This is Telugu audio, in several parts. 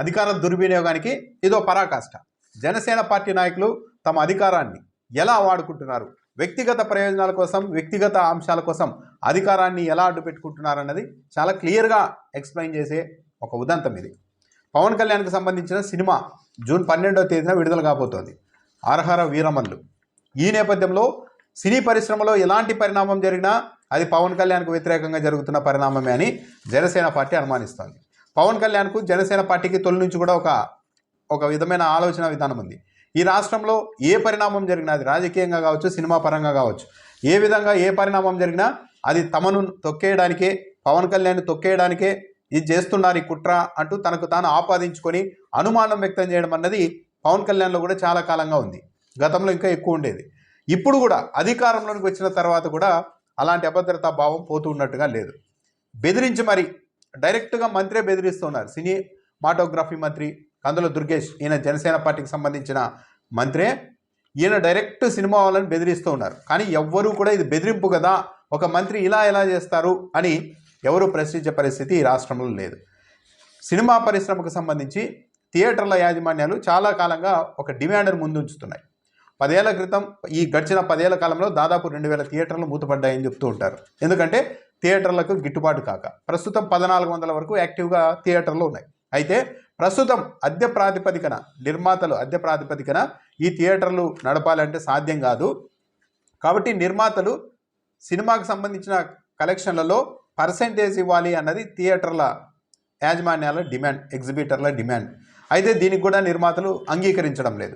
అధికార దుర్వినియోగానికి ఇదో పరాకాష్ట. జనసేన పార్టీ నాయకులు తమ అధికారాన్ని ఎలా వాడుకుంటున్నారు, వ్యక్తిగత ప్రయోజనాల కోసం, వ్యక్తిగత అంశాల కోసం అధికారాన్ని ఎలా అడ్డుపెట్టుకుంటున్నారన్నది చాలా క్లియర్గా ఎక్స్ప్లెయిన్ చేసే ఒక ఉదంతం ఇది. పవన్ కళ్యాణ్కి సంబంధించిన సినిమా జూన్ 12వ తేదీన విడుదల కాబోతోంది, హరహర వీరమల్లు. ఈ నేపథ్యంలో సినీ పరిశ్రమలో ఎలాంటి పరిణామం జరిగినా అది పవన్ కళ్యాణ్కు వ్యతిరేకంగా జరుగుతున్న పరిణామమే అని జనసేన పార్టీ అనుమానిస్తోంది. పవన్ కళ్యాణ్కు జనసేన పార్టీకి తొలి నుంచి కూడా ఒక విధమైన ఆలోచన విధానం ఉంది. ఈ రాష్ట్రంలో ఏ పరిణామం జరిగినా, అది రాజకీయంగా కావచ్చు, సినిమా పరంగా కావచ్చు, ఏ విధంగా ఏ పరిణామం జరిగినా అది తమను తొక్కేయడానికే, పవన్ కళ్యాణ్ తొక్కేయడానికే ఇది చేస్తున్నారు ఈ కుట్ర అంటూ తనకు తాను ఆపాదించుకొని అనుమానం వ్యక్తం చేయడం అన్నది పవన్ కళ్యాణ్లో కూడా చాలా కాలంగా ఉంది. గతంలో ఇంకా ఎక్కువ ఉండేది. ఇప్పుడు కూడా అధికారంలోకి వచ్చిన తర్వాత కూడా అలాంటి అభద్రతా భావం పోతూ ఉన్నట్టుగా లేదు. బెదిరించి మరి డైరెక్ట్గా మంత్రే బెదిరిస్తున్నారు. సినిమాటోగ్రఫీ మంత్రి కందుల దుర్గేష్, ఈయన జనసేన పార్టీకి సంబంధించిన మంత్రే, ఈయన డైరెక్ట్ సినిమా వాళ్ళని బెదిరిస్తూ ఉన్నారు. కానీ ఎవ్వరూ కూడా ఇది బెదిరింపు కదా, ఒక మంత్రి ఇలా ఎలా చేస్తారు అని ఎవరు ప్రశ్నించే పరిస్థితి ఈ రాష్ట్రంలో లేదు. సినిమా పరిశ్రమకు సంబంధించి థియేటర్ల యాజమాన్యాలు చాలా కాలంగా ఒక డిమాండ్ను ముందుంచుతున్నాయి. 10 ఏళ్ల క్రితం, ఈ గడిచిన 10 ఏళ్ల కాలంలో దాదాపు 2000 థియేటర్లు మూతపడ్డాయని చెప్తూ ఉంటారు. ఎందుకంటే థియేటర్లకు గిట్టుబాటు కాక. ప్రస్తుతం 1400 వరకు యాక్టివ్గా థియేటర్లు ఉన్నాయి. అయితే ప్రస్తుతం అద్దె ప్రాతిపదికన, నిర్మాతలు అద్దె ప్రాతిపదికన ఈ థియేటర్లు నడపాలంటే సాధ్యం కాదు. కాబట్టి నిర్మాతలు సినిమాకు సంబంధించిన కలెక్షన్లలో పర్సెంటేజ్ ఇవ్వాలి అన్నది థియేటర్ల యాజమాన్యాల డిమాండ్, ఎగ్జిబిటర్ల డిమాండ్. అయితే దీనికి కూడా నిర్మాతలు అంగీకరించడం లేదు.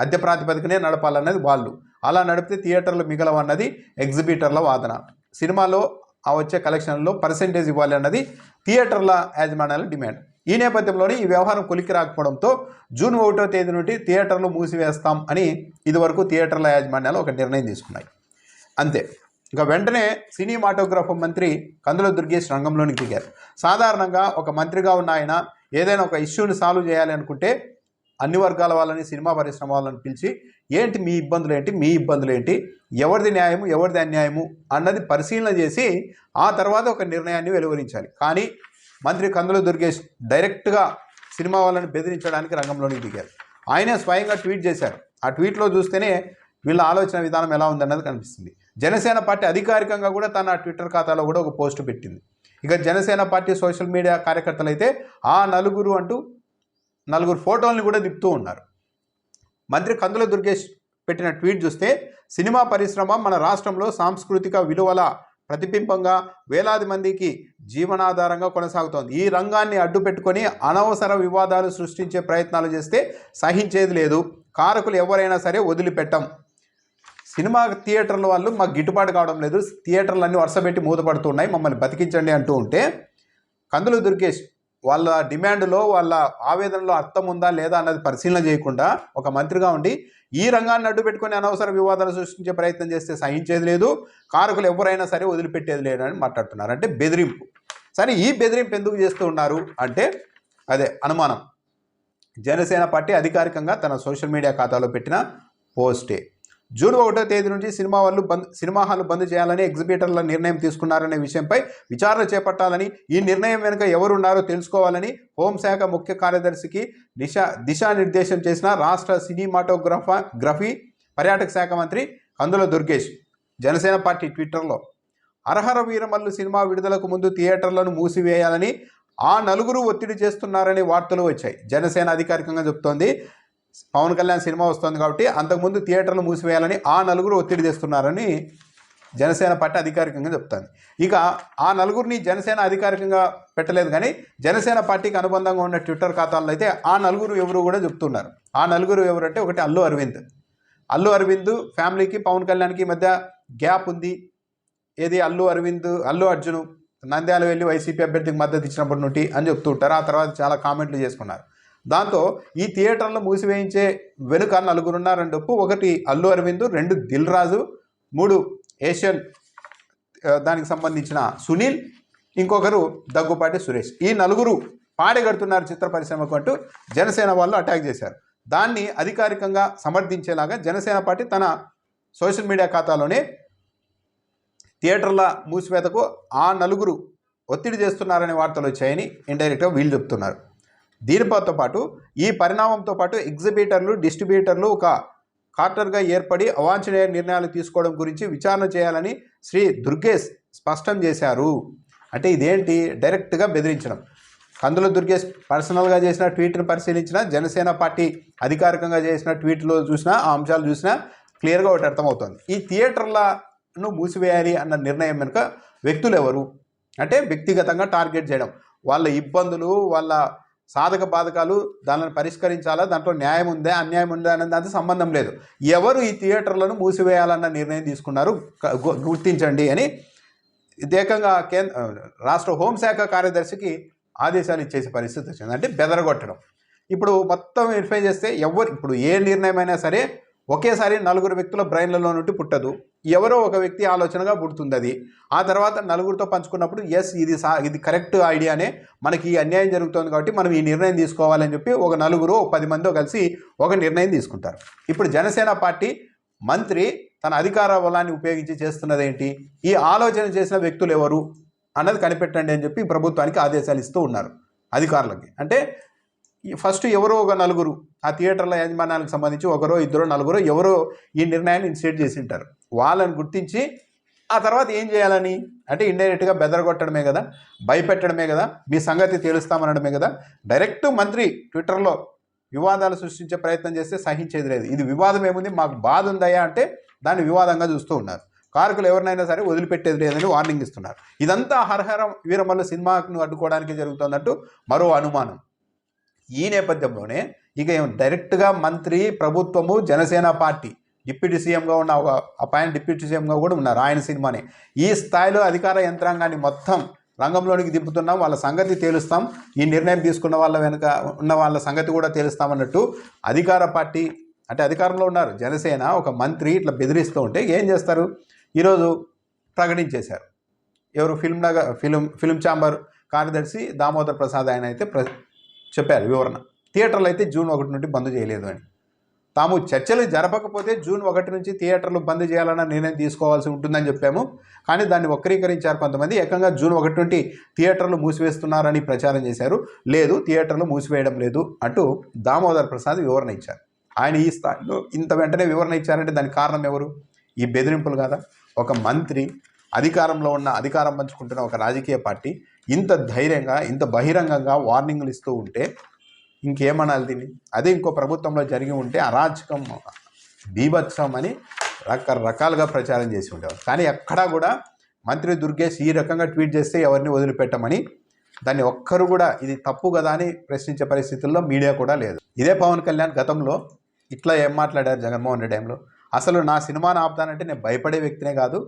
అద్దె ప్రాతిపదికనే నడపాలన్నది వాళ్ళు. అలా నడిపితే థియేటర్లు మిగలవన్నది ఎగ్జిబిటర్ల వాదన. సినిమాలో ఆ వచ్చే కలెక్షన్లో పర్సెంటేజ్ ఇవ్వాలి అన్నది థియేటర్ల యాజమాన్యాల డిమాండ్. ఈ నేపథ్యంలోనే ఈ వ్యవహారం కొలికి రాకపోవడంతో జూన్ 1వ తేదీ నుండి థియేటర్లు మూసివేస్తాం అని ఇదివరకు థియేటర్ల యాజమాన్యాలు ఒక నిర్ణయం తీసుకున్నాయి. అంతే. ఇక వెంటనే సినిమాటోగ్రఫీ మంత్రి కందుల దుర్గేష్ రంగంలోనికి దిగారు. సాధారణంగా ఒక మంత్రిగా ఉన్న ఆయన ఏదైనా ఒక ఇష్యూని సాల్వ్ చేయాలి అనుకుంటే అన్ని వర్గాల వాళ్ళని, సినిమా పరిశ్రమ వాళ్ళని పిలిచి ఏంటి మీ ఇబ్బందులు ఏంటి, మీ ఇబ్బందులు ఏంటి, ఎవరిది న్యాయము, ఎవరిది అన్యాయము అన్నది పరిశీలన చేసి ఆ తర్వాత ఒక నిర్ణయాన్ని వెలువరించాలి. కానీ మంత్రి కందుల దుర్గేష్ డైరెక్ట్గా సినిమా వాళ్ళని బెదిరించడానికి రంగంలోనికి దిగారు. ఆయనే స్వయంగా ట్వీట్ చేశారు. ఆ ట్వీట్లో చూస్తేనే వీళ్ళ ఆలోచన విధానం ఎలా ఉందన్నది కనిపిస్తుంది. జనసేన పార్టీ అధికారికంగా కూడా తన ట్విట్టర్ ఖాతాలో కూడా ఒక పోస్ట్ పెట్టింది. ఇక జనసేన పార్టీ సోషల్ మీడియా కార్యకర్తలు అయితే ఆ నలుగురు అంటూ 4 ఫోటోల్ని కూడా దిప్పుతూ ఉన్నారు. మంత్రి కందుల దుర్గేష్ పెట్టిన ట్వీట్ చూస్తే, సినిమా పరిశ్రమ మన రాష్ట్రంలో సాంస్కృతిక విలువల ప్రతిబింబంగా వేలాది మందికి జీవనాధారంగా కొనసాగుతోంది. ఈ రంగాన్ని అడ్డుపెట్టుకొని అనవసర వివాదాలు సృష్టించే ప్రయత్నాలు చేస్తే సహించేది లేదు. కారకులు ఎవరైనా సరే వదిలిపెట్టం. సినిమా థియేటర్ల వాళ్ళు మాకు గిట్టుబాటు కావడం లేదు, థియేటర్లన్నీ వరుసపెట్టి మూతపడుతున్నాయి, మమ్మల్ని బతికించండి అంటూ ఉంటే, కందుల దుర్గేష్ వాళ్ళ డిమాండ్లో, వాళ్ళ ఆవేదనలో అర్థం ఉందా లేదా అన్నది పరిశీలన చేయకుండా ఒక మంత్రిగా ఉండి ఈ రంగాన్ని అడ్డు పెట్టుకుని అనవసర వివాదాలు సృష్టించే ప్రయత్నం చేస్తే సహించేది లేదు, కారకులు ఎవరైనా సరే వదిలిపెట్టేది లేదు అని మాట్లాడుతున్నారు. అంటే బెదిరింపు. సరే, ఈ బెదిరింపు ఎందుకు చేస్తూ ఉన్నారు అంటే అదే అనుమానం. జనసేన పార్టీ అధికారికంగా తన సోషల్ మీడియా ఖాతాలో పెట్టిన పోస్టే. జూన్ 1వ తేదీ నుంచి సినిమా హాలు బంద్ చేయాలని ఎగ్జిబిటర్ల నిర్ణయం తీసుకున్నారనే విషయంపై విచారణ చేపట్టాలని, ఈ నిర్ణయం వెనుక ఎవరున్నారో తెలుసుకోవాలని హోంశాఖ ముఖ్య కార్యదర్శికి దిశానిర్దేశం చేసిన రాష్ట్ర సినిమాటోగ్రఫీ పర్యాటక శాఖ మంత్రి కందుల దుర్గేష్ జనసేన పార్టీ ట్విట్టర్లో, హరహర వీరమల్లు సినిమా విడుదలకు ముందు థియేటర్లను మూసివేయాలని ఆ నలుగురు ఒత్తిడి చేస్తున్నారనే వార్తలు వచ్చాయి. జనసేన అధికారికంగా చెప్తోంది, పవన్ కళ్యాణ్ సినిమా వస్తుంది కాబట్టి అంతకుముందు థియేటర్లు మూసివేయాలని ఆ నలుగురు ఒత్తిడి చేస్తున్నారని జనసేన పార్టీ అధికారికంగా చెప్తుంది. ఇక ఆ నలుగురిని జనసేన అధికారికంగా పెట్టలేదు, కానీ జనసేన పార్టీకి అనుబంధంగా ఉన్న ట్విట్టర్ ఖాతాల్లో అయితే ఆ నలుగురు ఎవరు కూడా చెప్తున్నారు. ఆ నలుగురు ఎవరంటే, ఒకటి అల్లు అరవింద్ ఫ్యామిలీకి పవన్ కళ్యాణ్కి మధ్య గ్యాప్ ఉంది. ఏది అల్లు అర్జున్ నంద్యాల వెళ్ళి వైసీపీ అభ్యర్థికి మద్దతు ఇచ్చినప్పటి నుండి అని చెప్తూ ఉంటారు. ఆ తర్వాత చాలా కామెంట్లు చేసుకున్నారు. దాంతో ఈ థియేటర్లు మూసివేయించే వెనుక నలుగురున్నారని చెప్పు. ఒకటి అల్లు అరవింద్, 2 దిల్ రాజు, 3 ఏషియన్ దానికి సంబంధించిన సునీల్, ఇంకొకరు దగ్గుపాటి సురేష్. ఈ నలుగురు పాడగడుతున్నారు చిత్ర పరిశ్రమకు అంటూ జనసేన వాళ్ళు అటాక్ చేశారు. దాన్ని అధికారికంగా సమర్థించేలాగా జనసేన పార్టీ తన సోషల్ మీడియా ఖాతాలోనే థియేటర్ల మూసివేతకు ఆ నలుగురు ఒత్తిడి చేస్తున్నారనే వార్తలు వచ్చాయని ఇండైరెక్ట్గా వీళ్ళు చెప్తున్నారు. దీనితో పాటు ఈ పరిణామంతో పాటు ఎగ్జిబిటర్లు డిస్ట్రిబ్యూటర్లు ఒక కార్టర్గా ఏర్పడి అవాంఛనీయ నిర్ణయాలు తీసుకోవడం గురించి విచారణ చేయాలని శ్రీ దుర్గేష్ స్పష్టం చేశారు. అంటే ఇదేంటి, డైరెక్ట్గా బెదిరించడం. కందుల దుర్గేష్ పర్సనల్గా చేసిన ట్వీట్ను పరిశీలించిన, జనసేన పార్టీ అధికారికంగా చేసిన ట్వీట్లో చూసినా, ఆ అంశాలు చూసినా క్లియర్గా ఒకటి అర్థమవుతుంది. ఈ థియేటర్లను మూసివేయాలి అన్న నిర్ణయం వెనుక వ్యక్తులు ఎవరు అంటే వ్యక్తిగతంగా టార్గెట్ చేయడం, వాళ్ళ ఇబ్బందులు, వాళ్ళ సాధక బాధకాలు, దానిని పరిష్కరించాలా, దాంట్లో న్యాయం ఉందా అన్యాయం ఉందా అనే దానికి సంబంధం లేదు. ఎవరు ఈ థియేటర్లను మూసివేయాలన్న నిర్ణయం తీసుకున్నారు గుర్తించండి అని ఏకంగా రాష్ట్ర హోంశాఖ కార్యదర్శికి ఆదేశాలు ఇచ్చేసే పరిస్థితి వచ్చింది. అంటే బెదరగొట్టడం. ఇప్పుడు మొత్తం వెరిఫై చేస్తే ఇప్పుడు ఏ నిర్ణయం అయినా సరే ఒకేసారి నలుగురు వ్యక్తుల బ్రెయిన్లలో నుండి పుట్టదు. ఎవరో ఒక వ్యక్తి ఆలోచనగా పుడుతుంది అది. ఆ తర్వాత నలుగురితో పంచుకున్నప్పుడు ఇది కరెక్ట్ ఐడియానే, మనకి ఈ అన్యాయం జరుగుతుంది కాబట్టి మనం ఈ నిర్ణయం తీసుకోవాలని చెప్పి ఒక నలుగురు 10 మందో కలిసి ఒక నిర్ణయం తీసుకుంటారు. ఇప్పుడు జనసేన పార్టీ మంత్రి తన అధికార బలాన్ని ఉపయోగించి చేస్తున్నది ఏంటి, ఈ ఆలోచన చేసిన వ్యక్తులు ఎవరు అన్నది కనిపెట్టండి అని చెప్పి ప్రభుత్వానికి ఆదేశాలు ఇస్తూ ఉన్నారు అధికారులకి. అంటే ఫస్ట్ ఎవరో ఒక నలుగురు ఆ థియేటర్ల యాజమాన్యానికి సంబంధించి ఒకరో ఇద్దరో నలుగురో ఎవరో ఈ నిర్ణయాన్ని ఇనిషియేట్ చేసి ఉంటారు. వాళ్ళని గుర్తించి ఆ తర్వాత ఏం చేయాలని అంటే ఇండైరెక్ట్గా బెదరగొట్టడమే కదా, భయపెట్టడమే కదా, మీ సంగతి తేలుస్తామనడమే కదా. డైరెక్ట్ మంత్రి ట్విట్టర్లో వివాదాలు సృష్టించే ప్రయత్నం చేస్తే సహించేది లేదు. ఇది వివాదం ఏముంది, మాకు బాధ ఉందయ్యా అంటే దాన్ని వివాదంగా చూస్తూ ఉన్నారు. కారకులు ఎవరినైనా సరే వదిలిపెట్టేది లేదని వార్నింగ్ ఇస్తున్నారు. ఇదంతా హరహర వీరమల్లు సినిమాను అడ్డుకోవడానికి జరుగుతున్నట్టు మరో అనుమానం. ఈ నేపథ్యంలోనే ఇక డైరెక్ట్గా మంత్రి, ప్రభుత్వము, జనసేన పార్టీ డిప్యూటీ సీఎంగా ఉన్న ఒక అపాయింట్ డిప్యూటీ సీఎంగా కూడా ఉన్నారు ఆయన సినిమాని. ఈ స్థాయిలో అధికార యంత్రాంగాన్ని మొత్తం రంగంలోనికి దింపుతున్నాం, వాళ్ళ సంగతి తేలుస్తాం, ఈ నిర్ణయం తీసుకున్న వాళ్ళ వెనుక ఉన్న వాళ్ళ సంగతి కూడా తేలుస్తామన్నట్టు అధికార పార్టీ అంటే అధికారంలో ఉన్నారు జనసేన, ఒక మంత్రి ఇట్లా బెదిరిస్తూ ఉంటే ఏం చేస్తారు, ఈరోజు ప్రకటించేశారు. ఎవరు ఫిల్మ్ ఛాంబర్ కార్యదర్శి దామోదర్ ప్రసాద్ ఆయన అయితే చెప్పారు వివరణ. థియేటర్లు అయితే జూన్ 1 నుండి బంద్ చేయలేదు అని. తాము చర్చలు జరపకపోతే జూన్ 1 నుంచి థియేటర్లు బంద్ చేయాలన్న నిర్ణయం తీసుకోవాల్సి ఉంటుందని చెప్పాము. కానీ దాన్ని వక్రీకరించారు కొంతమంది. ఏకంగా జూన్ 1 నుండి థియేటర్లు మూసివేస్తున్నారని ప్రచారం చేశారు. లేదు, థియేటర్లు మూసివేయడం లేదు అంటూ దామోదర్ ప్రసాద్ వివరణ ఇచ్చారు. ఆయన ఈ స్థాయిలో ఇంత వెంటనే వివరణ ఇచ్చారంటే దానికి కారణం ఎవరు? ఈ బెదిరింపులు కాదా? ఒక మంత్రి, అధికారంలో ఉన్న అధికారం పంచుకుంటున్న ఒక రాజకీయ పార్టీ ఇంత ధైర్యంగా, ఇంత బహిరంగంగా వార్నింగ్లు ఇస్తూ ఉంటే ఇంకేమనాలి దీన్ని? అదే ఇంకో ప్రభుత్వంలో జరిగి ఉంటే అరాచకం, బీభత్సం అని రకరకాలుగా ప్రచారం చేసి ఉండేవారు. కానీ ఎక్కడా కూడా మంత్రి దుర్గేష్ ఈ రకంగా ట్వీట్ చేస్తే ఎవరిని వదిలిపెట్టమని, దాన్ని ఒక్కరు కూడా ఇది తప్పు కదా అని ప్రశ్నించే పరిస్థితుల్లో మీడియా కూడా లేదు. ఇదే పవన్ కళ్యాణ్ గతంలో ఇట్లా ఏం మాట్లాడారు జగన్మోహన్ రెడ్డి టైంలో, అసలు నా సినిమాను ఆపుతానంటే నేను భయపడే వ్యక్తినే కాదు,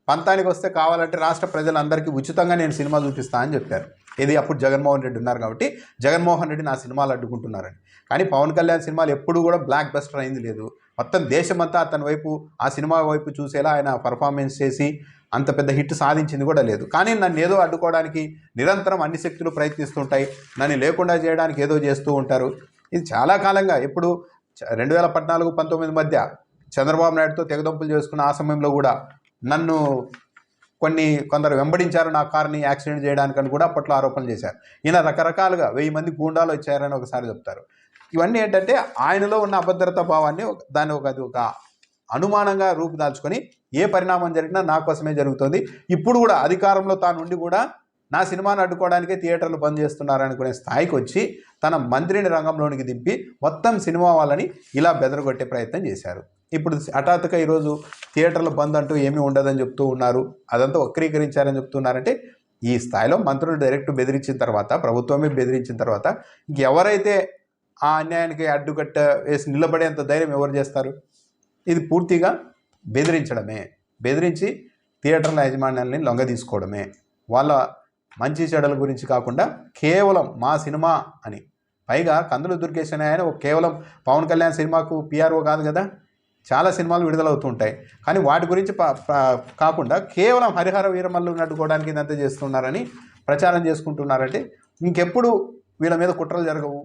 పంతానికి వస్తే కావాలంటే రాష్ట్ర ప్రజలందరికీ ఉచితంగా నేను సినిమా చూపిస్తా అని చెప్పారు. ఇది అప్పుడు జగన్మోహన్ రెడ్డి ఉన్నారు కాబట్టి జగన్మోహన్ రెడ్డి నా సినిమాలు అడ్డుకుంటున్నారని. కానీ పవన్ కళ్యాణ్ సినిమాలు ఎప్పుడు కూడా బ్లాక్ బస్టర్ అయింది లేదు. మొత్తం దేశమంతా అతని వైపు, ఆ సినిమా వైపు చూసేలా ఆయన పర్ఫార్మెన్స్ చేసి అంత పెద్ద హిట్ సాధించింది కూడా లేదు. కానీ నన్ను ఏదో అడ్డుకోవడానికి నిరంతరం అన్ని శక్తులు ప్రయత్నిస్తుంటాయి, నన్ను లేకుండా చేయడానికి ఏదో చేస్తూ ఉంటారు. ఇది చాలా కాలంగా, ఎప్పుడు 2014-19 మధ్య చంద్రబాబు నాయుడుతో తెగదొంపులు చేసుకున్న ఆ సమయంలో కూడా నన్ను కొందరు వెంబడించారు, నా కార్ని యాక్సిడెంట్ చేయడానికని కూడా అప్పట్లో ఆరోపణలు చేశారు. ఈయన రకరకాలుగా 1000 మంది గూండాలు వచ్చారని ఒకసారి చెప్తారు. ఇవన్నీ ఏంటంటే ఆయనలో ఉన్న అభద్రతా భావాన్ని దాన్ని ఒక అనుమానంగా రూపుదాల్చుకొని ఏ పరిణామం జరిగినా నా కోసమే జరుగుతుంది, ఇప్పుడు కూడా అధికారంలో తానుండి కూడా నా సినిమాను అడ్డుకోవడానికే థియేటర్లు బంద్ చేస్తున్నారనుకునే స్థాయికి వచ్చి తన మంత్రిని రంగంలోనికి దింపి మొత్తం సినిమా వాళ్ళని ఇలా బెదరగొట్టే ప్రయత్నం చేశారు. ఇప్పుడు హఠాత్తుగా ఈరోజు థియేటర్ల బంద్ అంటూ ఏమీ ఉండదని చెప్తూ ఉన్నారు, అదంతా వక్రీకరించారని చెప్తున్నారంటే ఈ స్థాయిలో మంత్రులు డైరెక్ట్ బెదిరించిన తర్వాత, ప్రభుత్వమే బెదిరించిన తర్వాత ఇంకెవరైతే ఆ అన్యాయానికి అడ్డుకట్ట వేసి నిలబడేంత ధైర్యం ఎవరు చేస్తారు? ఇది పూర్తిగా బెదిరించడమే, బెదిరించి థియేటర్ల యాజమాన్యాలని లొంగ తీసుకోవడమే. వాళ్ళ మంచి చెడల గురించి కాకుండా కేవలం మా సినిమా అని, పైగా కందులు దుర్గేష్ అనే ఆయన కేవలం పవన్ కళ్యాణ్ సినిమాకు పిఆర్ఓ కాదు కదా, చాలా సినిమాలు విడుదలవుతుంటాయి. కానీ వాటి గురించి కాకుండా కేవలం హరిహర వీరమల్లు అడ్డుకోవడానికి ఇదంతా చేస్తున్నారని ప్రచారం చేసుకుంటున్నారంటే ఇంకెప్పుడు వీళ్ళ మీద కుట్రలు జరగవు.